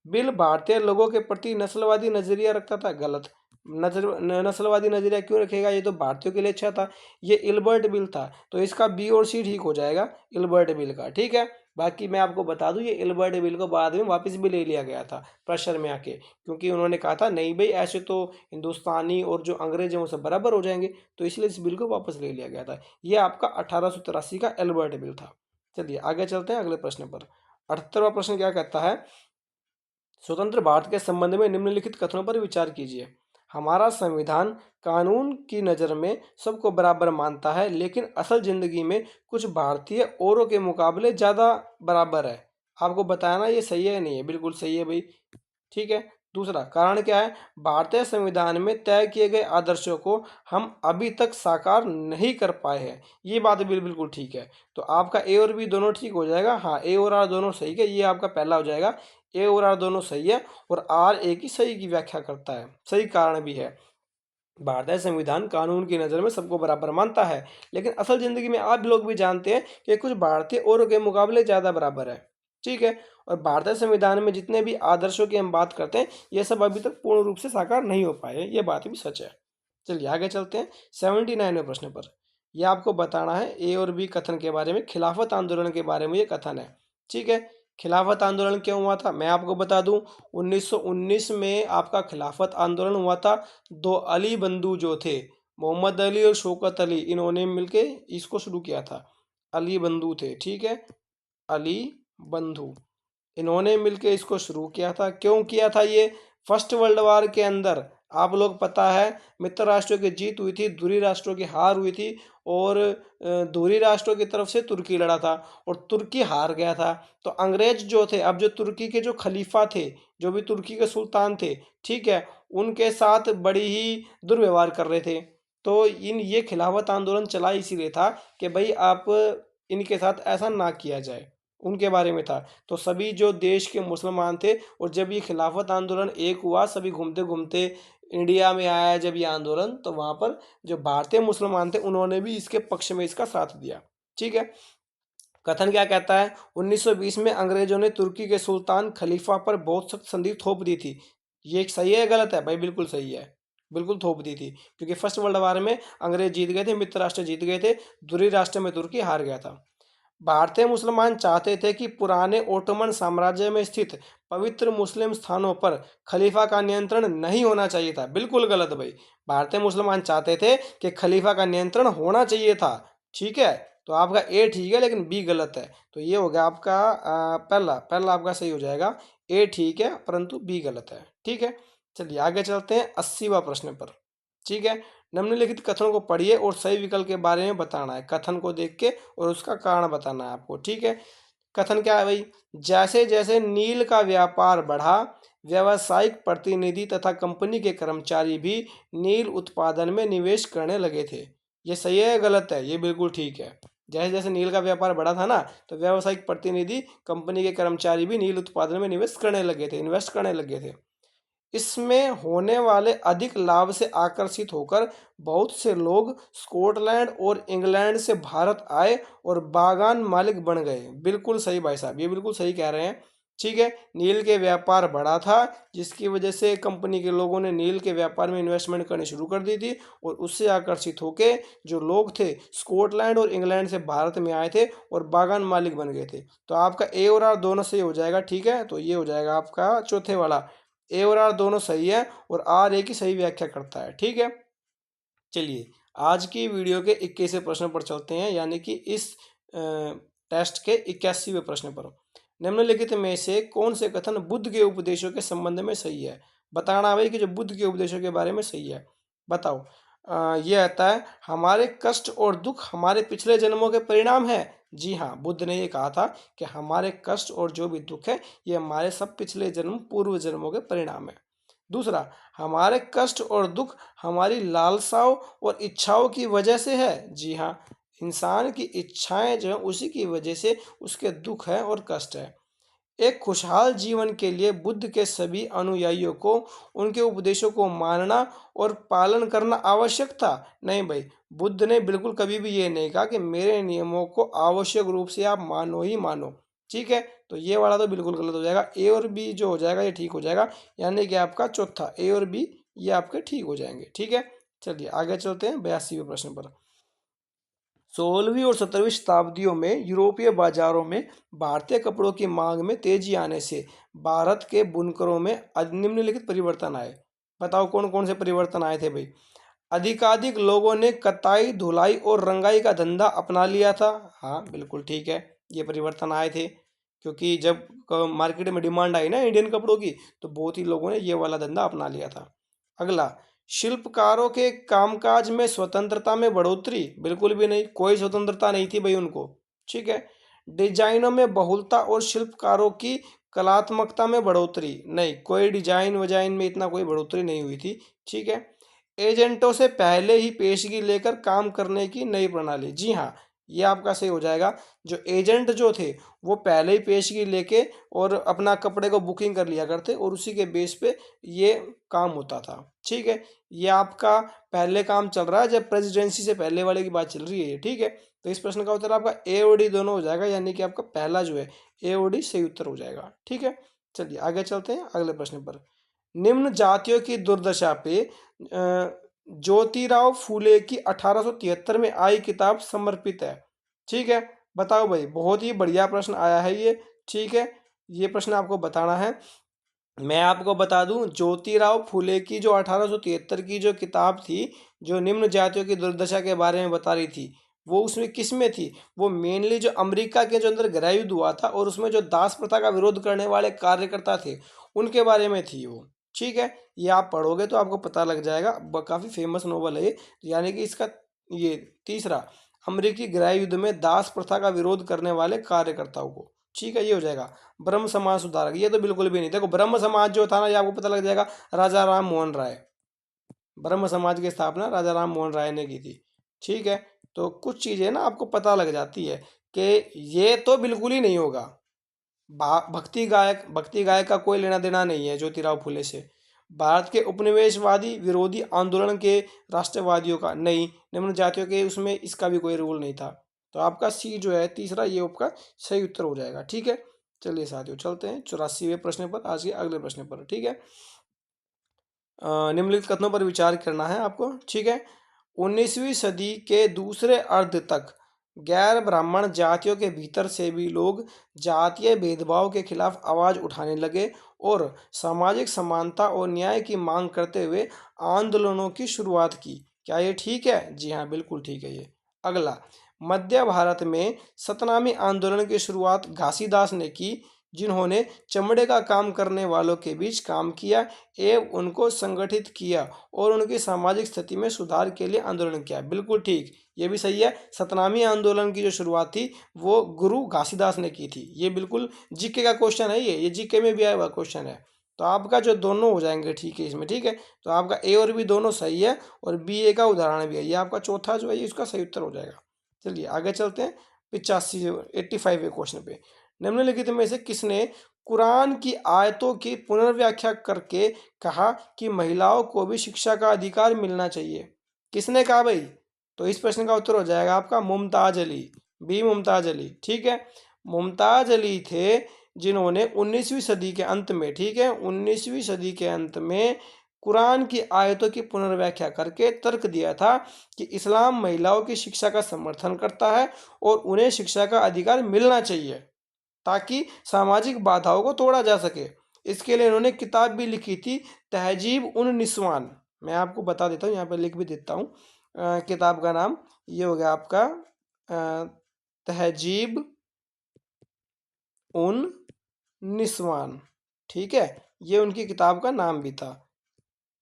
बिल भारतीय लोगों के प्रति नस्लवादी नजरिया रखता था। गलत, नस्लवादी नजरिया क्यों रखेगा, ये तो भारतीयों के लिए अच्छा था। ये इल्बर्ट बिल था, तो इसका बी और सी ठीक हो जाएगा इल्बर्ट बिल का। ठीक है, बाकी मैं आपको बता दूं, ये एल्बर्ट को बाद में वापस भी ले लिया गया था प्रेशर में आके, क्योंकि उन्होंने कहा था नहीं भाई ऐसे तो हिंदुस्तानी और जो अंग्रेज हैं वो सब बराबर हो जाएंगे, तो इसलिए इस बिल को वापस ले लिया गया था। ये आपका 1883 का एल्बर्ट बिल था। चलिए आगे चलते हैं अगले प्रश्न पर। 78वां प्रश्न क्या कहता है, स्वतंत्र भारत के संबंध में निम्नलिखित कथनों पर विचार कीजिए। हमारा संविधान कानून की नज़र में सबको बराबर मानता है, लेकिन असल जिंदगी में कुछ भारतीय औरों के मुकाबले ज़्यादा बराबर है। आपको बताना ये सही है या नहीं है? बिल्कुल सही है भाई। ठीक है। दूसरा कारण क्या है, भारतीय संविधान में तय किए गए आदर्शों को हम अभी तक साकार नहीं कर पाए हैं। ये बात बिल्कुल ठीक है। तो आपका ए और बी दोनों ठीक हो जाएगा। हाँ, ए और आर दोनों सही है, ये आपका पहला हो जाएगा। ए और आर दोनों सही है और आर ए की सही की व्याख्या करता है, सही कारण भी है। भारतीय संविधान कानून की नज़र में सबको बराबर मानता है, लेकिन असल जिंदगी में आप लोग भी जानते हैं कि कुछ भारतीय औरों के मुकाबले ज़्यादा बराबर है। ठीक है। और भारतीय संविधान में जितने भी आदर्शों की हम बात करते हैं, ये सब अभी तक पूर्ण रूप से साकार नहीं हो पाए, ये बात भी सच है। चलिए आगे चलते हैं 79वें प्रश्न पर। यह आपको बताना है ए और बी कथन के बारे में, खिलाफत आंदोलन के बारे में ये कथन है। ठीक है। खिलाफत आंदोलन क्यों हुआ था मैं आपको बता दूं, 1919 में आपका खिलाफत आंदोलन हुआ था। दो अली बंधु जो थे, मोहम्मद अली और शौकत अली, इन्होंने मिलके इसको शुरू किया था। अली बंधु थे, ठीक है, अली बंधु, इन्होंने मिलके इसको शुरू किया था। क्यों किया था ये, फर्स्ट वर्ल्ड वार के अंदर आप लोग पता है मित्र राष्ट्रों की जीत हुई थी, दूरी राष्ट्रों की हार हुई थी, और दूरी राष्ट्रों की तरफ से तुर्की लड़ा था और तुर्की हार गया था। तो अंग्रेज जो थे, अब जो तुर्की के जो खलीफा थे, जो भी तुर्की के सुल्तान थे, ठीक है, उनके साथ बड़ी ही दुर्व्यवहार कर रहे थे। तो ये खिलाफत आंदोलन चला इसीलिए था कि भाई आप इनके साथ ऐसा ना किया जाए, उनके बारे में था। तो सभी जो देश के मुसलमान थे, और जब ये खिलाफत आंदोलन एक हुआ, सभी घूमते घूमते इंडिया में आया जब ये आंदोलन, तो वहाँ पर जो भारतीय मुसलमान थे उन्होंने भी इसके पक्ष में इसका साथ दिया। ठीक है। कथन क्या कहता है, 1920 में अंग्रेजों ने तुर्की के सुल्तान खलीफा पर बहुत सख्त संधि थोप दी थी। ये सही है गलत है भाई? बिल्कुल सही है, बिल्कुल थोप दी थी, क्योंकि फर्स्ट वर्ल्ड वार में अंग्रेज जीत गए थे, मित्र राष्ट्र जीत गए थे, दूसरी राष्ट्र में तुर्की हार गया था। भारतीय मुसलमान चाहते थे कि पुराने ओटोमन साम्राज्य में स्थित पवित्र मुस्लिम स्थानों पर खलीफा का नियंत्रण नहीं होना चाहिए था। बिल्कुल गलत भाई। भारतीय मुसलमान चाहते थे कि खलीफा का नियंत्रण होना चाहिए था। ठीक है। तो आपका ए ठीक है लेकिन बी गलत है। तो ये हो गया आपका पहला पहला आपका सही हो जाएगा। ए ठीक है परंतु बी गलत है। ठीक है। चलिए आगे चलते हैं 80वां प्रश्न पर। ठीक है। निम्नलिखित कथनों को पढ़िए और सही विकल्प के बारे में बताना है, कथन को देख के और उसका कारण बताना है आपको। ठीक है। कथन क्या है भाई, जैसे जैसे नील का व्यापार बढ़ा, व्यावसायिक प्रतिनिधि तथा कंपनी के कर्मचारी भी नील उत्पादन में निवेश करने लगे थे। ये सही है या गलत है? ये बिल्कुल ठीक है। जैसे जैसे नील का व्यापार बढ़ा था ना, तो व्यावसायिक प्रतिनिधि कंपनी के कर्मचारी भी नील उत्पादन में निवेश करने लगे थे, इन्वेस्ट करने लगे थे। इसमें होने वाले अधिक लाभ से आकर्षित होकर बहुत से लोग स्कॉटलैंड और इंग्लैंड से भारत आए और बागान मालिक बन गए। बिल्कुल सही भाई साहब, ये बिल्कुल सही कह रहे हैं। ठीक है। नील के व्यापार बढ़ा था, जिसकी वजह से कंपनी के लोगों ने नील के व्यापार में इन्वेस्टमेंट करनी शुरू कर दी थी, और उससे आकर्षित होकर जो लोग थे स्कॉटलैंड और इंग्लैंड से भारत में आए थे और बागान मालिक बन गए थे। तो आपका ए और आर दोनों सही हो जाएगा। ठीक है। तो ये हो जाएगा आपका चौथे वाला, ए और आर दोनों सही है और आर ए की सही व्याख्या करता है। ठीक है। चलिए आज की वीडियो के 21वें प्रश्न पर चलते हैं, यानी कि इस टेस्ट के 81वें प्रश्न पर। निम्नलिखित में से कौन से कथन बुद्ध के उपदेशों के संबंध में सही है? बताना भाई कि जो बुद्ध के उपदेशों के बारे में सही है, बताओ। ये आता है, हमारे कष्ट और दुख हमारे पिछले जन्मों के परिणाम है। जी हाँ, बुद्ध ने ये कहा था कि हमारे कष्ट और जो भी दुख है ये हमारे सब पिछले जन्म पूर्व जन्मों के परिणाम है। दूसरा, हमारे कष्ट और दुख हमारी लालसाओं और इच्छाओं की वजह से है। जी हाँ, इंसान की इच्छाएं जो है उसी की वजह से उसके दुख है और कष्ट है। एक खुशहाल जीवन के लिए बुद्ध के सभी अनुयायियों को उनके उपदेशों को मानना और पालन करना आवश्यक था। नहीं भाई, बुद्ध ने बिल्कुल कभी भी ये नहीं कहा कि मेरे नियमों को आवश्यक रूप से आप मानो ही मानो। ठीक है। तो ये वाला तो बिल्कुल गलत हो जाएगा। ए और बी जो हो जाएगा ये ठीक हो जाएगा, यानी कि आपका चौथा ए और बी ये आपके ठीक हो जाएंगे। ठीक है। चलिए आगे चलते हैं 82वें प्रश्न पर। 16वीं और 17वीं शताब्दियों में यूरोपीय बाजारों में भारतीय कपड़ों की मांग में तेजी आने से भारत के बुनकरों में निम्नलिखित परिवर्तन आए। बताओ कौन कौन से परिवर्तन आए थे भाई। अधिकाधिक लोगों ने कताई, धुलाई और रंगाई का धंधा अपना लिया था। हाँ बिल्कुल ठीक है, ये परिवर्तन आए थे क्योंकि जब मार्केट में डिमांड आई ना इंडियन कपड़ों की, तो बहुत ही लोगों ने ये वाला धंधा अपना लिया था। अगला, शिल्पकारों के कामकाज में स्वतंत्रता में बढ़ोतरी। बिल्कुल भी नहीं, कोई स्वतंत्रता नहीं थी भाई उनको। ठीक है। डिजाइनों में बहुलता और शिल्पकारों की कलात्मकता में बढ़ोतरी। नहीं, कोई डिजाइन वजाइन में इतना कोई बढ़ोतरी नहीं हुई थी। ठीक है। एजेंटों से पहले ही पेशगी लेकर काम करने की नई प्रणाली। जी हाँ, ये आपका सही हो जाएगा। जो एजेंट जो थे वो पहले ही पेशगी लेके और अपना कपड़े को बुकिंग कर लिया करते और उसी के बेस पे ये काम होता था। ठीक है। ये आपका पहले काम चल रहा है जब प्रेसिडेंसी से पहले वाले की बात चल रही है ये। ठीक है। तो इस प्रश्न का उत्तर आपका ए और डी दोनों हो जाएगा, यानी कि आपका पहला जो है ए और डी सही उत्तर हो जाएगा। ठीक है। चलिए आगे चलते हैं अगले प्रश्न पर। निम्न जातियों की दुर्दशा पे ज्योतिराव फूले की 1873 में आई किताब समर्पित है। ठीक है। बताओ भाई, बहुत ही बढ़िया प्रश्न आया है ये। ठीक है। ये प्रश्न आपको बताना है। मैं आपको बता दूं, ज्योतिराव फूले की जो 1873 की जो किताब थी, जो निम्न जातियों की दुर्दशा के बारे में बता रही थी, वो उसमें किस में थी? वो मेनली जो अमेरिका के जो अंदर गृह युद्ध हुआ था और उसमें जो दास प्रथा का विरोध करने वाले कार्यकर्ता थे, उनके बारे में थी वो। ठीक है। ये आप पढ़ोगे तो आपको पता लग जाएगा, काफ़ी फेमस नोवेल है ये। यानी कि इसका ये तीसरा, अमेरिकी गृह युद्ध में दास प्रथा का विरोध करने वाले कार्यकर्ताओं को। ठीक है, ये हो जाएगा। ब्रह्म समाज सुधारक, ये तो बिल्कुल भी नहीं। देखो ब्रह्म समाज जो था ना, ये आपको पता लग जाएगा, राजा राम मोहन राय। ब्रह्म समाज की स्थापना राजा राम मोहन राय ने की थी। ठीक है। तो कुछ चीजें ना आपको पता लग जाती है कि ये तो बिल्कुल ही नहीं होगा। भक्ति गायक का कोई लेना देना नहीं है ज्योतिराव फुले से। भारत के उपनिवेशवादी विरोधी आंदोलन के राष्ट्रवादियों का नहीं, निम्न जातियों के उसमें इसका भी कोई रोल नहीं था। तो आपका सी जो है तीसरा, ये आपका सही उत्तर हो जाएगा। ठीक है। चलिए साथियों, चलते हैं 84वें प्रश्न पर, आज के अगले प्रश्न पर। ठीक है। निम्नलिखित कथनों पर विचार करना है आपको। ठीक है। 19वीं सदी के दूसरे अर्ध तक गैर ब्राह्मण जातियों के भीतर से भी लोग जातीय भेदभाव के खिलाफ आवाज उठाने लगे और सामाजिक समानता और न्याय की मांग करते हुए आंदोलनों की शुरुआत की। क्या ये ठीक है? जी हाँ, बिल्कुल ठीक है ये। अगला, मध्य भारत में सतनामी आंदोलन की शुरुआत घासीदास ने की, जिन्होंने चमड़े का काम करने वालों के बीच काम किया एवं उनको संगठित किया और उनकी सामाजिक स्थिति में सुधार के लिए आंदोलन किया। बिल्कुल ठीक, ये भी सही है। सतनामी आंदोलन की जो शुरुआत थी वो गुरु घासीदास ने की थी। ये बिल्कुल जीके का क्वेश्चन है, ये जीके में भी आया हुआ क्वेश्चन है। तो आपका जो दोनों हो जाएंगे ठीक है इसमें। ठीक है। तो आपका ए और बी दोनों सही है और बी ए का उदाहरण भी है। ये आपका चौथा जो है ये इसका सही उत्तर हो जाएगा। चलिए आगे चलते हैं 85 क्वेश्चन पे। निम्नलिखित में से किसने कुरान की आयतों की पुनर्व्याख्या करके कहा कि महिलाओं को भी शिक्षा का अधिकार मिलना चाहिए? किसने कहा भाई? तो इस प्रश्न का उत्तर हो जाएगा आपका मुमताज अली, बी मुमताज अली। ठीक है। मुमताज अली थे जिन्होंने 19वीं सदी के अंत में, ठीक है, 19वीं सदी के अंत में कुरान की आयतों की पुनर्व्याख्या करके तर्क दिया था कि इस्लाम महिलाओं की शिक्षा का समर्थन करता है और उन्हें शिक्षा का अधिकार मिलना चाहिए ताकि सामाजिक बाधाओं को तोड़ा जा सके। इसके लिए इन्होंने किताब भी लिखी थी, तहजीब उन निस्वान। मैं आपको बता देता हूँ, यहाँ पर लिख भी देता हूँ। किताब का नाम ये हो गया आपका तहजीब उन निस्वान। ठीक है, ये उनकी किताब का नाम भी था।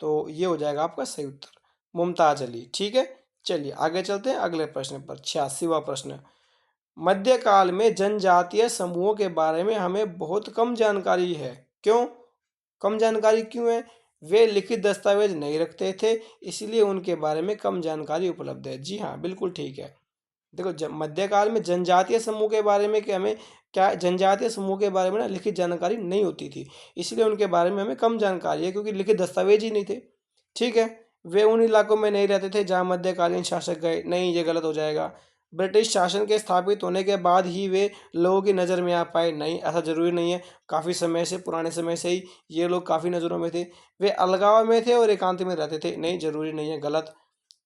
तो ये हो जाएगा आपका सही उत्तर, मुमताज अली। ठीक है। चलिए आगे चलते हैं अगले प्रश्न पर। 86वां प्रश्न। मध्यकाल में जनजातीय समूहों के बारे में हमें बहुत कम जानकारी है। क्यों कम जानकारी क्यों है? वे लिखित दस्तावेज नहीं रखते थे, इसलिए उनके बारे में कम जानकारी उपलब्ध है। जी हाँ, बिल्कुल ठीक है। देखो मध्यकाल में जनजातीय समूह के बारे में कि हमें क्या, जनजातीय समूह के बारे में ना लिखित जानकारी नहीं होती थी, इसलिए उनके बारे में हमें कम जानकारी है, क्योंकि लिखित दस्तावेज ही नहीं थे। ठीक है। वे उन इलाकों में नहीं रहते थे जहाँ मध्यकालीन शासक गए। नहीं, ये गलत हो जाएगा। ब्रिटिश शासन के स्थापित होने के बाद ही वे लोगों की नज़र में आ पाए। नहीं, ऐसा जरूरी नहीं है। काफ़ी समय से, पुराने समय से ही ये लोग काफ़ी नज़रों में थे। वे अलगाव में थे और एकांत में रहते थे। नहीं, जरूरी नहीं है, गलत।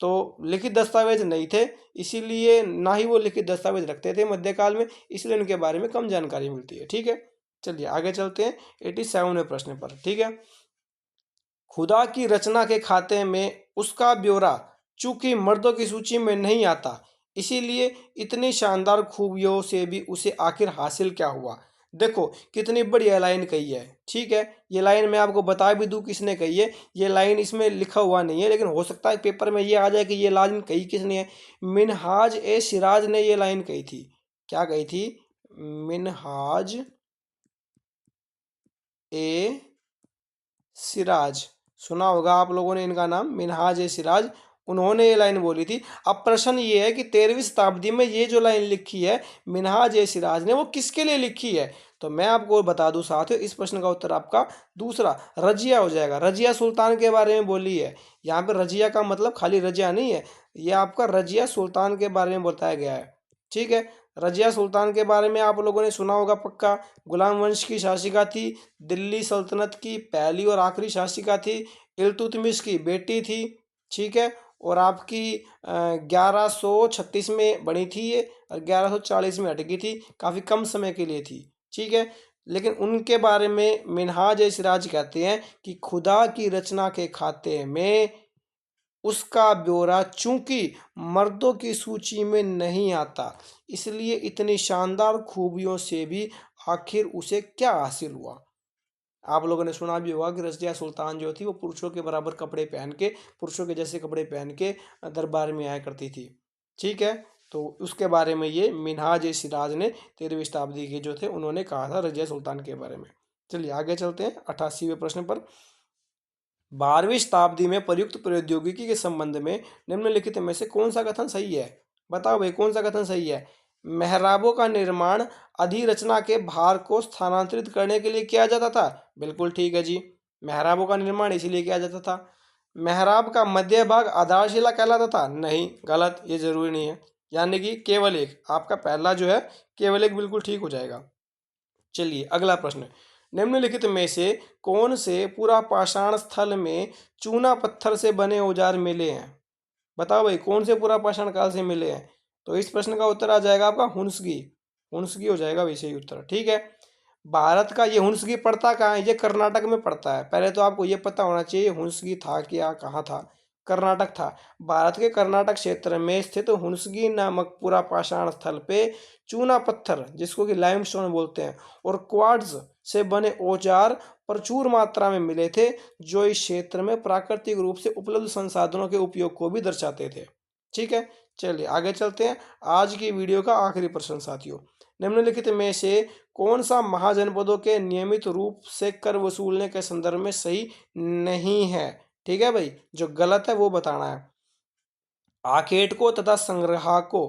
तो लिखित दस्तावेज नहीं थे, इसीलिए ना ही वो लिखित दस्तावेज रखते थे मध्यकाल में, इसलिए उनके बारे में कम जानकारी मिलती है। ठीक है, चलिए आगे चलते हैं 87वें प्रश्न पर। ठीक है, खुदा की रचना के खाते में उसका ब्यौरा चूंकि मर्दों की सूची में नहीं आता, इसीलिए इतनी शानदार खूबियों से भी उसे आखिर हासिल क्या हुआ। देखो कितनी बढ़िया लाइन कही है। ठीक है, ये लाइन मैं आपको बता भी दूं किसने कही है। ये लाइन इसमें लिखा हुआ नहीं है, लेकिन हो सकता है पेपर में ये आ जाए कि ये लाइन कही किसने है। मिनहाज ए सिराज ने ये लाइन कही थी। क्या कही थी? मिनहाज ए सिराज, सुना होगा आप लोगों ने इनका नाम, मिनहाज ए सिराज, उन्होंने ये लाइन बोली थी। अब प्रश्न ये है कि 13वीं शताब्दी में ये जो लाइन लिखी है मिनहाज ए सिराज ने, वो किसके लिए लिखी है? तो मैं आपको बता दूं साथियों, इस प्रश्न का उत्तर आपका दूसरा रजिया हो जाएगा। रजिया सुल्तान के बारे में बोली है। यहाँ पे रजिया का मतलब खाली रजिया नहीं है, ये आपका रजिया सुल्तान के बारे में बताया गया है। ठीक है, रजिया सुल्तान के बारे में आप लोगों ने सुना होगा पक्का। गुलाम वंश की शासिका थी, दिल्ली सल्तनत की पहली और आखिरी शासिका थी, इल्तुतमिश की बेटी थी। ठीक है, और आपकी 1136 में बनी थी ये, और 1140 में हट गई थी, काफ़ी कम समय के लिए थी। ठीक है, लेकिन उनके बारे में मिनहाज ए सिराज कहते हैं कि खुदा की रचना के खाते में उसका ब्यौरा चूंकि मर्दों की सूची में नहीं आता, इसलिए इतनी शानदार खूबियों से भी आखिर उसे क्या हासिल हुआ। आप लोगों ने सुना भी होगा कि रज़िया सुल्तान जो थी वो पुरुषों के बराबर कपड़े पहन के, पुरुषों के जैसे कपड़े पहन के दरबार में आया करती थी। ठीक है, तो उसके बारे में ये मिनहाज ए सिराज ने 13वीं शताब्दी के जो थे उन्होंने कहा था रज़िया सुल्तान के बारे में। चलिए आगे चलते हैं 88वें प्रश्न पर। 12वीं शताब्दी में प्रयुक्त प्रौद्योगिकी के संबंध में निम्नलिखित में से कौन सा कथन सही है? बताओ भाई कौन सा कथन सही है? मेहराबों का निर्माण अधिरचना के भार को स्थानांतरित करने के लिए किया जाता था। बिल्कुल ठीक है जी, मेहराबों का निर्माण इसीलिए किया जाता था। मेहराब का मध्य भाग आधारशिला कहलाता था। नहीं, गलत, ये जरूरी नहीं है। यानी कि केवल एक, आपका पहला जो है केवल एक बिल्कुल ठीक हो जाएगा। चलिए अगला प्रश्न, निम्नलिखित में से कौन से पूरा पाषाण स्थल में चूना पत्थर से बने औजार मिले हैं? बताओ भाई कौन से पूरा पाषाण काल से मिले हैं? तो इस प्रश्न का उत्तर आ जाएगा आपका हुंसगी। हुंसगी हो जाएगा वैसे ही उत्तर। ठीक है, भारत का ये हुंसगी पड़ता कहाँ है? ये कर्नाटक में पड़ता है। पहले तो आपको ये पता होना चाहिए हुंसगी था क्या, कहाँ था। कर्नाटक था। भारत के कर्नाटक क्षेत्र में स्थित हुंसगी नामक पूरा पाषाण स्थल पे चूना पत्थर, जिसको कि लाइमस्टोन बोलते हैं, और क्वार्ट्ज से बने औजार प्रचुर मात्रा में मिले थे, जो इस क्षेत्र में प्राकृतिक रूप से उपलब्ध संसाधनों के उपयोग को भी दर्शाते थे। ठीक है, चलिए आगे चलते हैं। आज की वीडियो का आखिरी प्रश्न साथियों, निम्नलिखित में से कौन सा महाजनपदों के नियमित रूप से कर वसूलने के संदर्भ में सही नहीं है? ठीक है भाई, जो गलत है वो बताना है। आखेटकों तथा संग्राहकों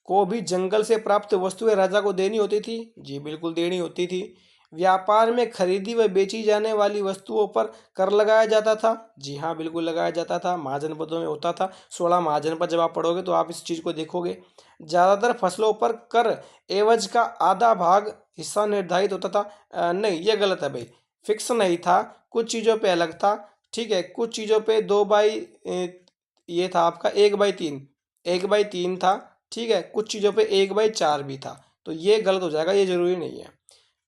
को भी जंगल से प्राप्त वस्तुएं राजा को देनी होती थी। जी बिल्कुल देनी होती थी। व्यापार में खरीदी व बेची जाने वाली वस्तुओं पर कर लगाया जाता था। जी हाँ, बिल्कुल लगाया जाता था, महाजनपदों में होता था। 16 महाजनपद जब आप पढ़ोगे तो आप इस चीज़ को देखोगे। ज़्यादातर फसलों पर कर एवज का आधा भाग हिस्सा निर्धारित होता था। नहीं, ये गलत है भाई, फिक्स नहीं था, कुछ चीज़ों पे अलग था। ठीक है, कुछ चीज़ों पे 2/, ये था आपका 1/3, 1/3 था। ठीक है, कुछ चीज़ों पे 1/4 भी था। तो ये गलत हो जाएगा, ये जरूरी नहीं है।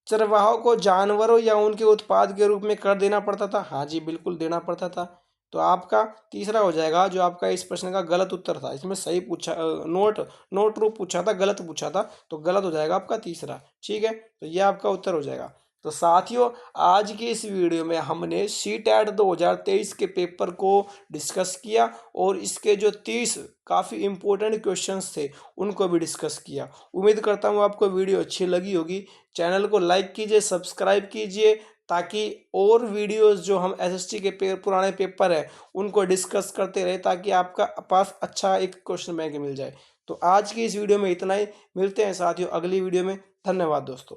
चरवाहों को जानवरों या उनके उत्पाद के रूप में कर देना पड़ता था। हाँ जी, बिल्कुल देना पड़ता था। तो आपका तीसरा हो जाएगा जो आपका इस प्रश्न का गलत उत्तर था। इसमें सही पूछा, नोट रूप पूछा था, गलत पूछा था, तो गलत हो जाएगा आपका तीसरा। ठीक है, तो ये आपका उत्तर हो जाएगा। तो साथियों, आज की इस वीडियो में हमने सीटेट 2023 के पेपर को डिस्कस किया, और इसके जो 30 काफ़ी इम्पोर्टेंट क्वेश्चंस थे उनको भी डिस्कस किया। उम्मीद करता हूँ आपको वीडियो अच्छी लगी होगी। चैनल को लाइक कीजिए, सब्सक्राइब कीजिए, ताकि और वीडियोस जो हम एसएसटी के पुराने पेपर है उनको डिस्कस करते रहे, ताकि आपका पास अच्छा एक क्वेश्चन बैंक मिल जाए। तो आज की इस वीडियो में इतना ही, मिलते हैं साथियों अगली वीडियो में। धन्यवाद दोस्तों।